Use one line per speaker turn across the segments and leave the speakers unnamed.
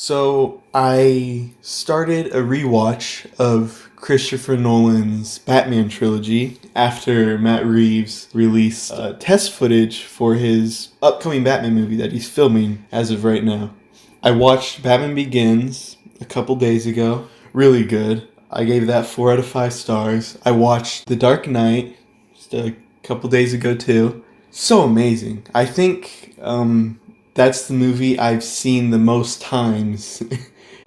So I started a rewatch of Christopher Nolan's Batman trilogy after Matt Reeves released test footage for his upcoming Batman movie that he's filming as of right now. I watched Batman Begins a couple days ago. Really good. I gave that 4 out of 5 stars. I watched The Dark Knight just a couple days ago too. So amazing. I think that's the movie I've seen the most times.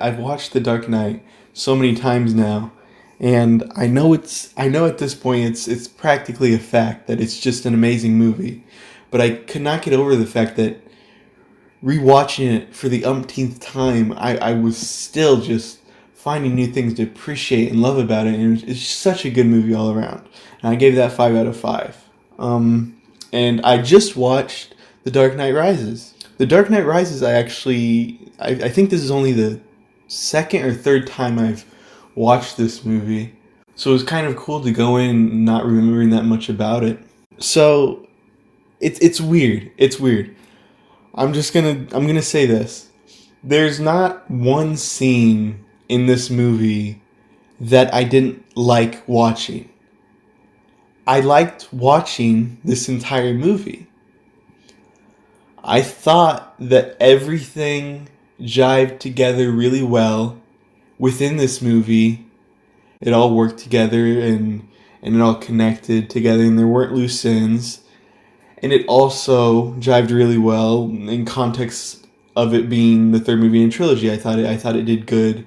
I've watched The Dark Knight so many times now, and I know at this point it's practically a fact that it's just an amazing movie. But I could not get over the fact that rewatching it for the umpteenth time, I was still just finding new things to appreciate and love about it, and it's such a good movie all around. And I gave that 5 out of 5. And I just watched The Dark Knight Rises. The Dark Knight Rises, I think this is only the second or third time I've watched this movie. So it was kind of cool to go in not remembering that much about it. So it's weird. It's weird. I'm gonna say this. There's not one scene in this movie that I didn't like watching. I liked watching this entire movie. I thought that everything jived together really well within this movie. It all worked together and it all connected together and there weren't loose ends. And it also jived really well in context of it being the third movie in a trilogy. I thought it did good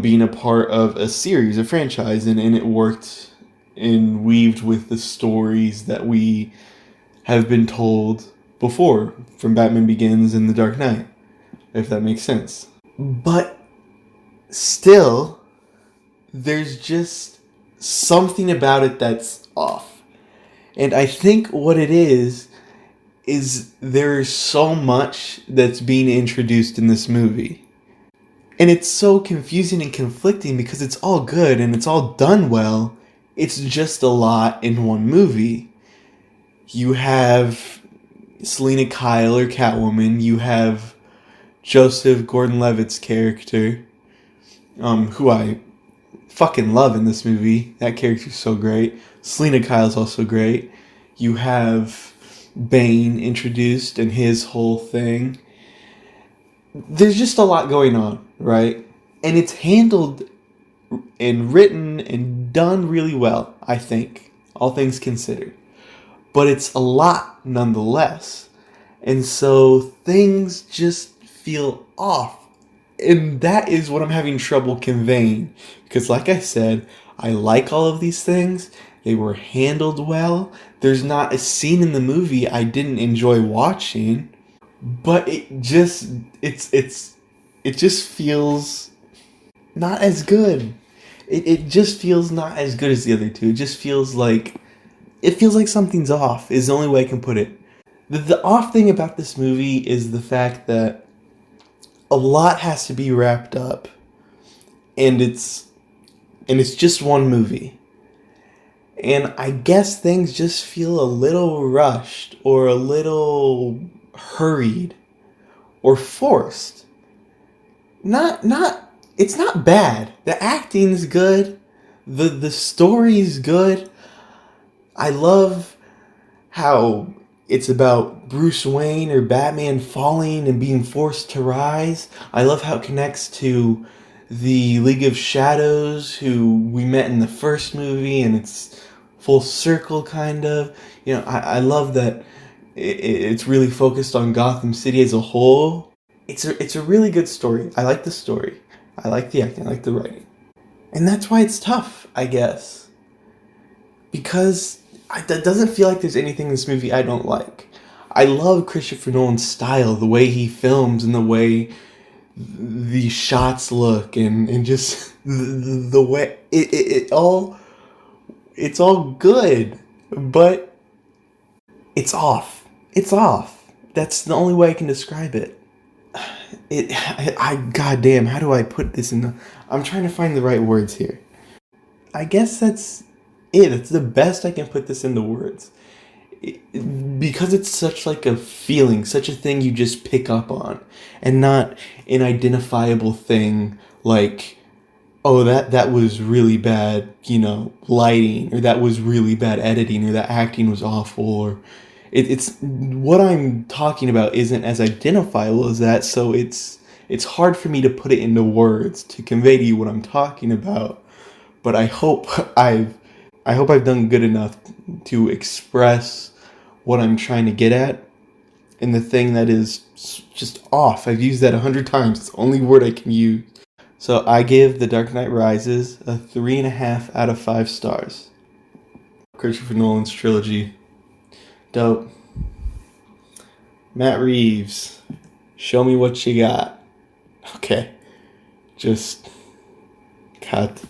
being a part of a series, a franchise, and it worked and weaved with the stories that we have been told before from Batman Begins and The Dark Knight, if that makes sense. But still, there's just something about it that's off. And I think what it is there's so much that's being introduced in this movie. And it's so confusing and conflicting because it's all good and it's all done well. It's just a lot in one movie. You have Selena Kyle or Catwoman. You have Joseph Gordon-Levitt's character, who I fucking love in this movie. That character's so great. Selena Kyle's also great. You have Bane introduced and his whole thing. There's just a lot going on, right? And it's handled and written and done really well, I think, all things considered. But it's a lot nonetheless. And so things just feel off. And that is what I'm having trouble conveying. Because like I said, I like all of these things. They were handled well. There's not a scene in the movie I didn't enjoy watching. But it just feels not as good. It just feels not as good as the other two. It feels like something's off, is the only way I can put it. The off thing about this movie is the fact that a lot has to be wrapped up. And it's just one movie. And I guess things just feel a little rushed or a little hurried or forced. It's not bad. The acting's good. The story's good. I love how it's about Bruce Wayne or Batman falling and being forced to rise. I love how it connects to the League of Shadows, who we met in the first movie, and it's full circle kind of. You know, I love that it's really focused on Gotham City as a whole. It's a really good story. I like the story. I like the acting. I like the writing. And that's why it's tough, I guess. Because it doesn't feel like there's anything in this movie I don't like. I love Christopher Nolan's style, the way he films and the way the shots look and just the way it's all good, but it's off. It's off. That's the only way I can describe it. Goddamn, how do I put this I'm trying to find the right words here. I guess that's it. It's the best I can put this into words. because it's such like a feeling, such a thing you just pick up on, and not an identifiable thing like, oh, that was really bad, lighting, or that was really bad editing, or that acting was awful, or it's what I'm talking about isn't as identifiable as that, so it's hard for me to put it into words to convey to you what I'm talking about. But I hope I've done good enough to express what I'm trying to get at, and the thing that is just off. I've used that 100 times. It's the only word I can use. So I give The Dark Knight Rises a 3.5 out of 5 stars. Christopher Nolan's trilogy. Dope. Matt Reeves. Show me what you got. Okay. Just cut.